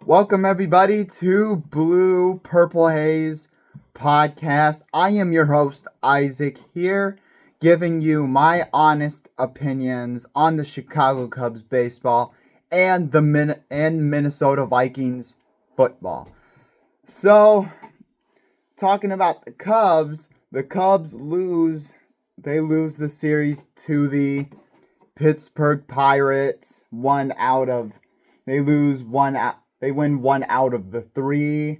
Welcome everybody to Blue Purple Haze podcast. I am your host Isaac here, giving you my honest opinions on the Chicago Cubs baseball and the Minnesota Vikings football. So, talking about the Cubs lose. They lose the series to the Pittsburgh Pirates. They win one out of the three.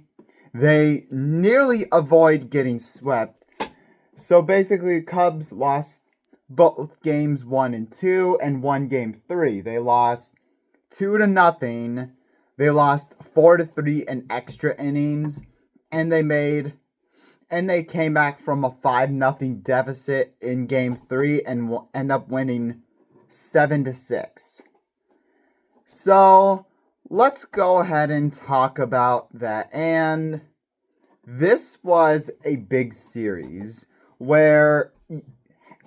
They nearly avoid getting swept. So basically, the Cubs lost both games 1 and 2 and won game 3. They lost 2-0. They lost 4-3 in extra innings, and they came back from a 5-0 deficit in game 3 and end up winning 7-6. So, let's go ahead and talk about that. And this was a big series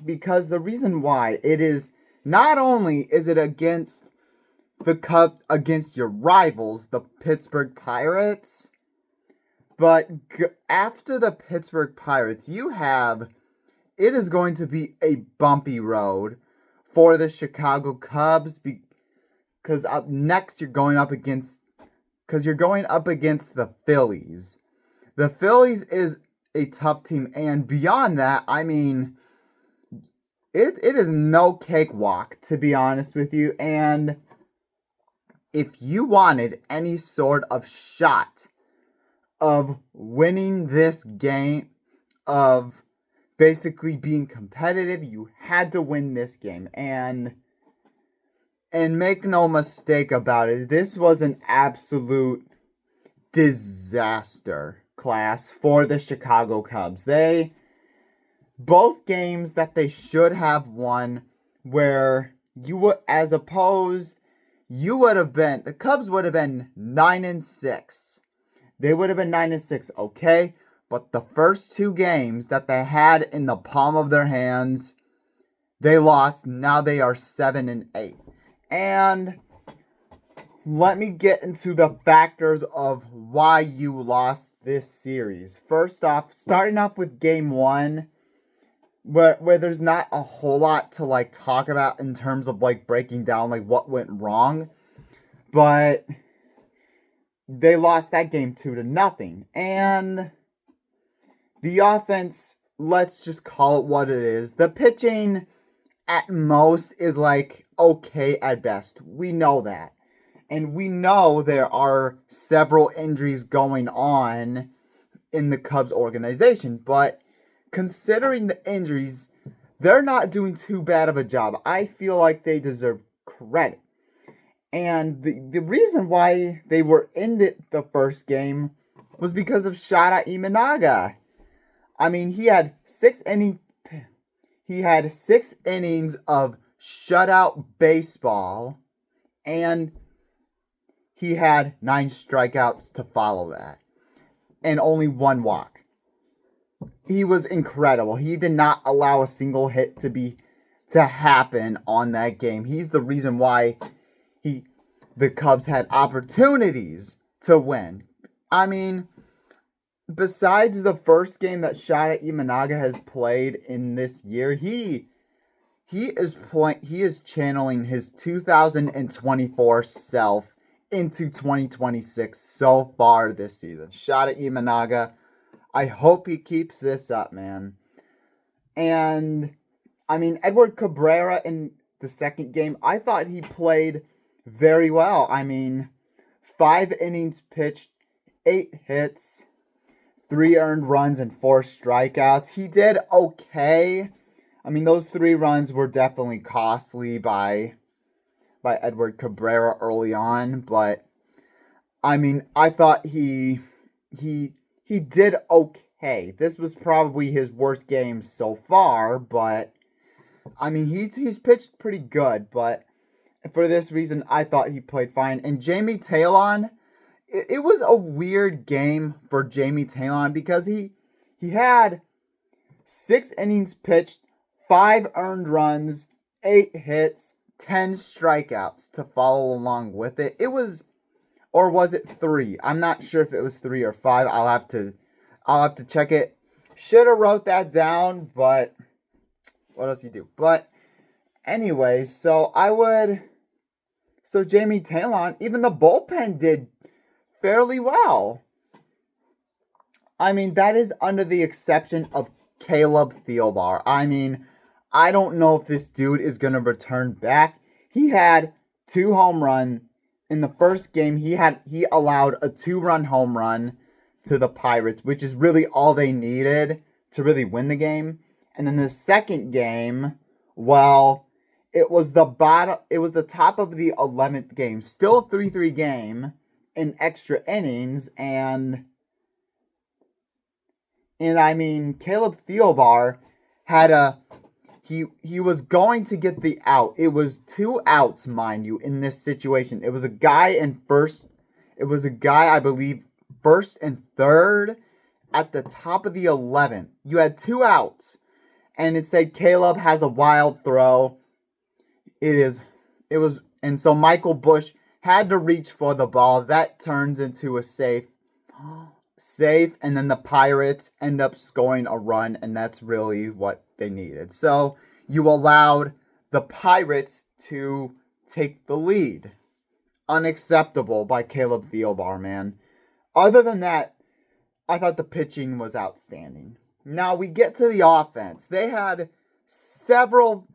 because the reason why it is, not only is it against against your rivals, the Pittsburgh Pirates, but after the Pittsburgh Pirates, it is going to be a bumpy road for the Chicago Cubs because up next you're going up against the Phillies. The Phillies is a tough team, and beyond that, I mean, it is no cakewalk, to be honest with you. And if you wanted any sort of shot of winning this game, of basically being competitive, you had to win this game. And make no mistake about it, this was an absolute disaster class for the Chicago Cubs. Both games that they should have won, where the Cubs would have been 9-6. They would have been 9-6, okay? But the first two games that they had in the palm of their hands, they lost. Now they are 7-8. And let me get into the factors of why you lost this series. First off, starting off with game 1, where there's not a whole lot to talk about in terms of breaking down what went wrong, but they lost that game 2-0. And the offense, let's just call it what it is. The pitching at most is okay at best. We know that. And we know there are several injuries going on in the Cubs organization. But considering the injuries, they're not doing too bad of a job. I feel like they deserve credit. And the reason why they were in the first game was because of Shota Imanaga. I mean, he had 6 innings of shutout baseball, and he had 9 strikeouts to follow that, and only 1 walk. He was incredible. He did not allow a single hit to happen on that game. He's the reason why the Cubs had opportunities to win. I mean, besides the first game that Shota Imanaga has played in this year, he is channeling his 2024 self into 2026 so far this season. Shota Imanaga, I hope he keeps this up, man. And I mean, Edward Cabrera in the second game, I thought he played very well. I mean, 5 innings pitched, 8 hits, 3 earned runs, and 4 strikeouts. He did okay. I mean, those 3 runs were definitely costly by Edward Cabrera early on, but I mean, I thought he did okay. This was probably his worst game so far, but I mean, he's pitched pretty good, but for this reason, I thought he played fine. And Jamie Taillon, it was a weird game for Jamie Taillon because he had 6 innings pitched, 5 earned runs, 8 hits, 10 strikeouts to follow along with it. It was Or was it 3? I'm not sure if it was 3 or 5. I'll have to check it. Should have wrote that down, but what else you do? But anyway, so Jamie Talon, even the bullpen did fairly well. I mean, that is under the exception of Caleb Thielbar. I mean, I don't know if this dude is going to return back. He had 2 home runs. In the first game, he allowed a 2-run home run to the Pirates, which is really all they needed to really win the game. And then the second game, well, it was the top of the 11th game, still a 3-3 game in extra innings, and I mean, Caleb Thielbar had he was going to get the out. It was 2 outs, mind you, in this situation. It was a guy in first. It was a guy, I believe, first and third at the top of the 11th. You had 2 outs, and instead Caleb has a wild throw. And so Michael Busch had to reach for the ball. That turns into a safe, and then the Pirates end up scoring a run, and that's really what they needed. So you allowed the Pirates to take the lead. Unacceptable by Caleb Thielbar, man. Other than that, I thought the pitching was outstanding. Now we get to the offense. They had several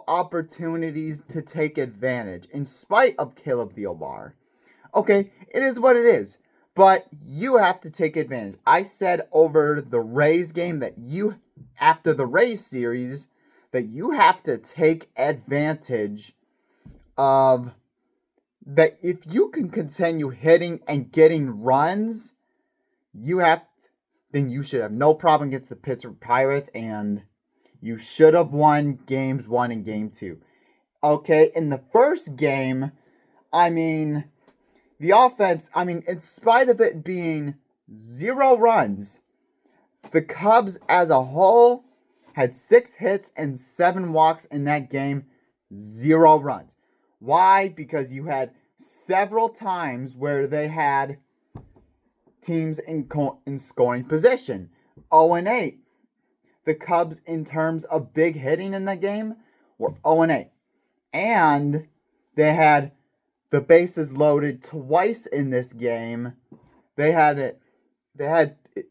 opportunities to take advantage in spite of Caleb Thielbar. Okay, it is what it is. But you have to take advantage. I said over the Rays game after the Rays series, that you have to take advantage of that. If you can continue hitting and getting runs, then you should have no problem against the Pittsburgh Pirates, and you should have won games 1 and game 2. Okay, in the first game, I mean, the offense, in spite of it being 0 runs, the Cubs as a whole had 6 hits and 7 walks in that game, 0 runs. Why? Because you had several times where they had teams in scoring position. 0-8. The Cubs, in terms of big hitting in the game, were 0-8. And they had the bases loaded twice in this game. They had it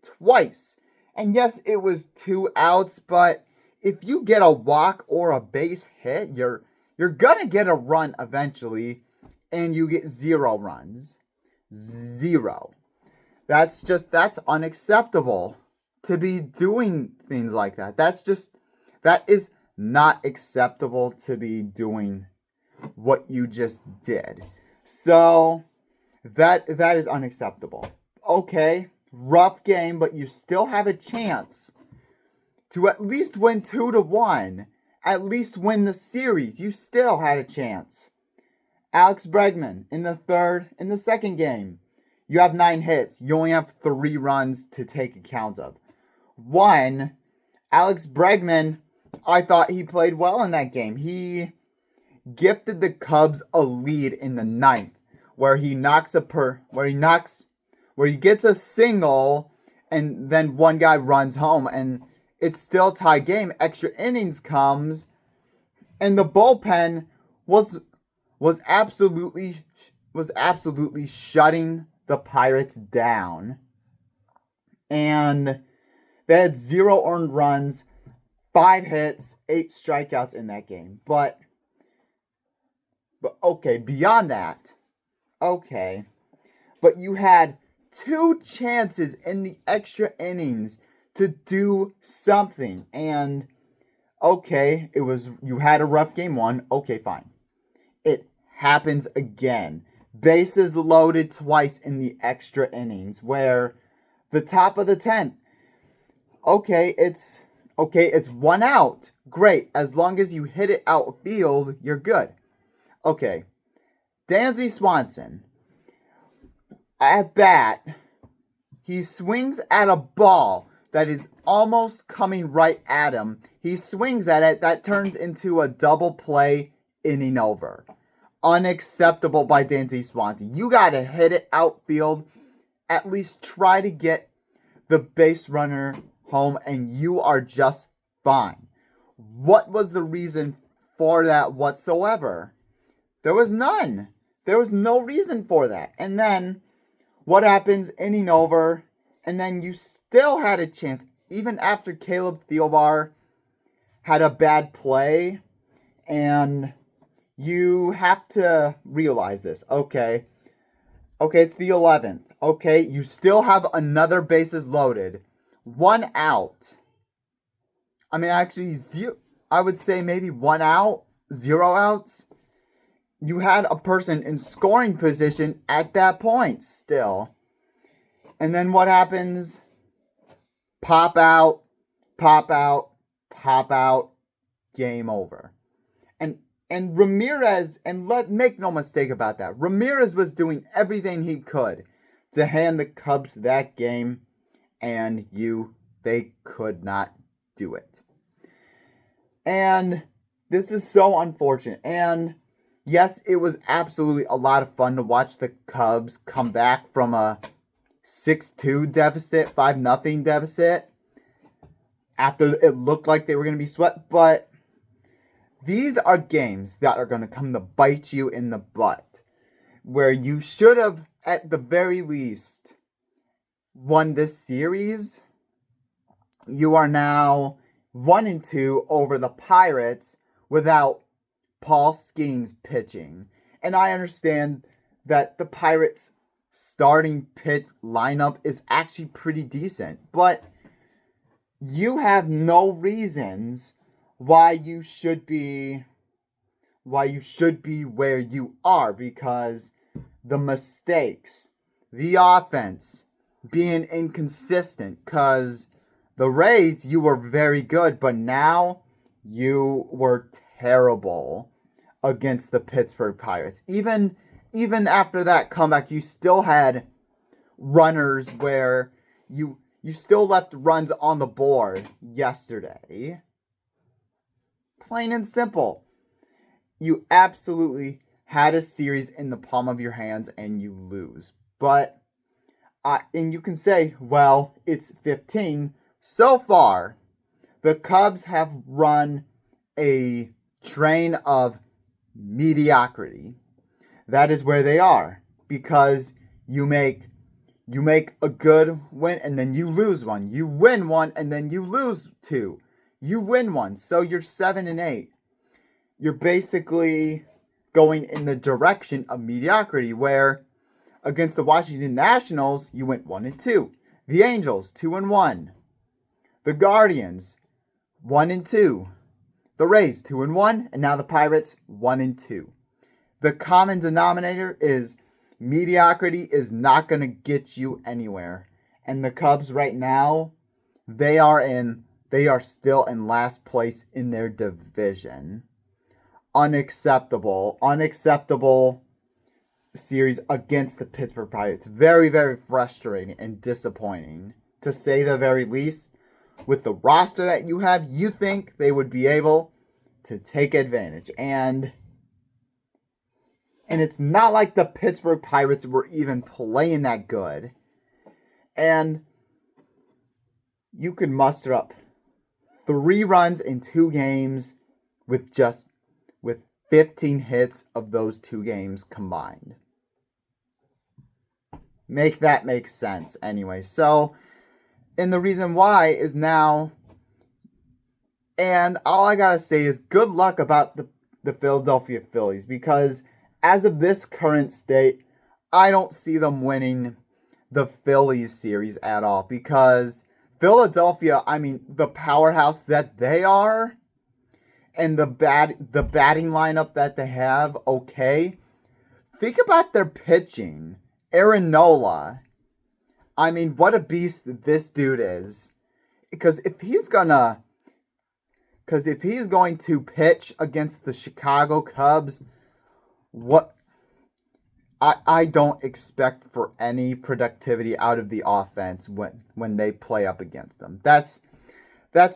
twice. And yes, it was 2 outs, but if you get a walk or a base hit, you're gonna get a run eventually, and you get 0 runs. 0. That's unacceptable to be doing things like that. That is not acceptable to be doing what you just did. So that is unacceptable. Okay, rough game, but you still have a chance to at least win 2-1. At least win the series. You still had a chance. Alex Bregman in the second game. You have 9 hits. You only have 3 runs to take account of. 1, Alex Bregman, I thought he played well in that game. He gifted the Cubs a lead in the 9th, where he gets a single, and then one guy runs home, and it's still tie game. Extra innings comes, and the bullpen was absolutely shutting the Pirates down, and they had 0 earned runs, 5 hits, 8 strikeouts in that game. But okay, beyond that, okay. But you had 2 chances in the extra innings to do something. And okay, you had a rough game 1. Okay, fine. It happens again. Bases loaded twice in the extra innings, where the top of the 10th. Okay, it's 1 out. Great. As long as you hit it outfield, you're good. Okay. Dansby Swanson. At bat, he swings at a ball that is almost coming right at him. He swings at it. That turns into a double play, inning over. Unacceptable by Dansby Swanson. You got to hit it outfield. At least try to get the base runner home, and you are just fine. What was the reason for that whatsoever? There was none. There was no reason for that. And then what happens? Inning over, and then you still had a chance, even after Caleb Thielbar had a bad play, and you have to realize this. Okay, it's the 11th. Okay, you still have another bases loaded. 1 out. I mean, actually, I would say maybe 1 out, 0 outs. You had a person in scoring position at that point still. And then what happens? Pop out, pop out, pop out, game over. And Ramirez, and make no mistake about that, Ramirez was doing everything he could to hand the Cubs that game, and they could not do it. And this is so unfortunate. And yes, it was absolutely a lot of fun to watch the Cubs come back from a 6-2 deficit, 5-0 deficit, after it looked like they were going to be swept. But these are games that are going to come to bite you in the butt, where you should have, at the very least, won this series. You are now 1-2 over the Pirates without Paul Skeens pitching. And I understand that the Pirates' starting pitch lineup is actually pretty decent, but you have no reasons why you should be where you are, because the mistakes, the offense being inconsistent, because the Rays, you were very good, but now you were terrible against the Pittsburgh Pirates. Even after that comeback, you still had runners where you still left runs on the board yesterday. Plain and simple. You absolutely had a series in the palm of your hands and you lose. But, and you can say, well, it's 15. So far, the Cubs have run a train of mediocrity. That is where they are, because you make a good win and then you lose one. You win one and then you lose two. You win one, so you're 7-8. You're basically going in the direction of mediocrity, where against the Washington Nationals, you went 1-2. The Angels, 2-1. The Guardians, 1-2. The Rays, 2-1. And now the Pirates, 1-2. The common denominator is mediocrity is not going to get you anywhere. And the Cubs right now, they are still in last place in their division. Unacceptable series against the Pittsburgh Pirates. Very, very frustrating and disappointing, to say the very least. With the roster that you have, you think they would be able to take advantage. And it's not like the Pittsburgh Pirates were even playing that good. And you could muster up 3 runs in 2 games with 15 hits of those 2 games combined. Make that make sense anyway. So, and the reason why is now, and all I gotta say is good luck about the Philadelphia Phillies, because as of this current state, I don't see them winning the Phillies series at all, because Philadelphia, I mean, the powerhouse that they are, and the batting lineup that they have, okay. Think about their pitching. Aaron Nola. I mean, what a beast this dude is. Because if he's going to pitch against the Chicago Cubs, I don't expect for any productivity out of the offense when they play up against them. That's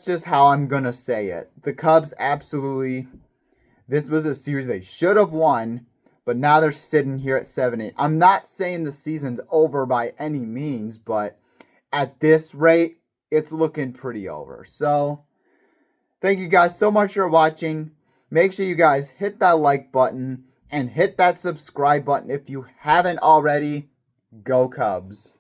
just how I'm going to say it. The Cubs absolutely, this was a series they should have won, But now they're sitting here at 7-8. I'm not saying the season's over by any means, but at this rate, it's looking pretty over. So, thank you guys so much for watching. Make sure you guys hit that like button and hit that subscribe button if you haven't already. Go Cubs.